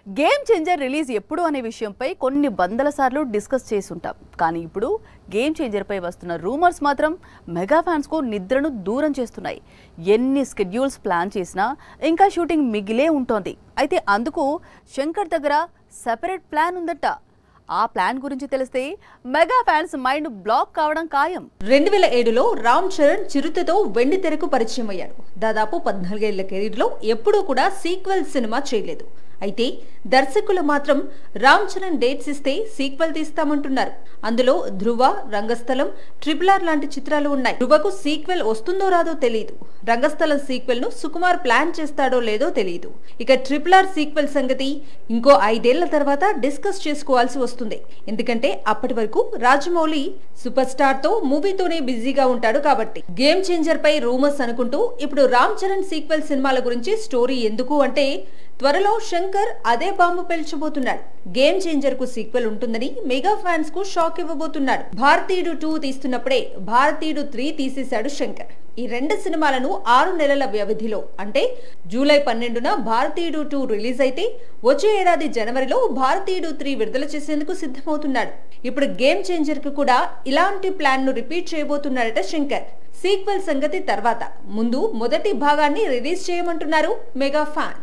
Game changer release ఎప్పుడు అనే విషయంపై కొన్ని వందల సార్లు డిస్కస్ చేసుంటాం. కానీ ఇప్పుడు గేమ్ చేంజర్ పై వస్తున్న రూమర్స్ మాత్రం మెగా ఫ్యాన్స్ కు నిద్రను దూరం చేస్తున్నాయి. ఎన్ని స్కెడ్యూల్స్ ప్లాన్ చేసినా ఇంకా షూటింగ్ మిగిలే ఉంటుంది. అయితే అందుకు శంకర్ దగ్గర సెపరేట్ ప్లాన్ ఉందట. ఆ ప్లాన్ గురించి తెలిస్తే మెగా ఫ్యాన్స్ మైండ్ బ్లాక్ కావడం ఖాయం. 2007లో రామ్ చరణ్ చిరుతతో వెండి తెరకు పరిచయం అయ్యాడు. దాదాపు 14 ఏళ్ల కెరీర్ లో ఎప్పుడూ కూడా సీక్వెల్ సినిమా చేయలేదు. అయితే దర్శకులు మాత్రం రామ్ చరణ్ డేట్స్ ఇస్తే సీక్వెల్ తీస్తామంటున్నారు. అందులో ధృవ, రంగస్థలం, RRR లాంటి చిత్రాలు ఉన్నాయి. ధృవకు సీక్వెల్ వస్తుందో రాదో తెలియదు. రంగస్థలం సీక్వెల్ ను సుకుమార్ ప్లాన్ చేస్తాడో లేదో తెలియదు. ఇక RRR సీక్వెల్ సంగతి ఇంకో 5 ఏళ్ల తర్వాత డిస్కస్ చేసుకోవాల్సి వస్తుంది. ఎందుకంటే అప్పటి వరకు రాజమౌళి సూపర్ స్టార్ తో మూవీతోనే బిజీగా ఉంటాడు కాబట్టి. గేమ్ చేంజర్ పై రూమర్స్ అనుకుంటూ ఇప్పుడు రామ్ చరణ్ సీక్వెల్ సినిమాల గురించి స్టోరీ ఎందుకు అంటే త్వరలో శంకర్ అదే బాంబు పేల్చబోతున్నాడు. గేమ్ చేంజర్ కు సీక్వెల్ ఉంటుందని మెగా ఫ్యాన్స్ కు షాక్ ఇవ్వబోతున్నాడు. భారతీయుడు 2 తీస్తున్నప్పుడే భారతీయుడు 3 తీసేశాడు శంకర్. ఈ 2 సినిమాలను 6 నెలల వ్యవధిలో అంటే జూలై 12న భారతీయుడు 2 రిలీజ్ అయితే వచ్చే ఏడాది జనవరిలో భారతీయుడు 3 విడుదల చేసేందుకు సిద్ధమవుతున్నాడు. ఇప్పుడు గేమ్ చేంజర్ కు కూడా ఇలాంటి ప్లాన్ ను రిపీట్ చేయబోతున్నాడట శంకర్. సీక్వెల్ సంగతి తర్వాత ముందు మొదటి భాగాన్ని రిలీజ్ చేయమంటున్నారు మెగా ఫ్యాన్.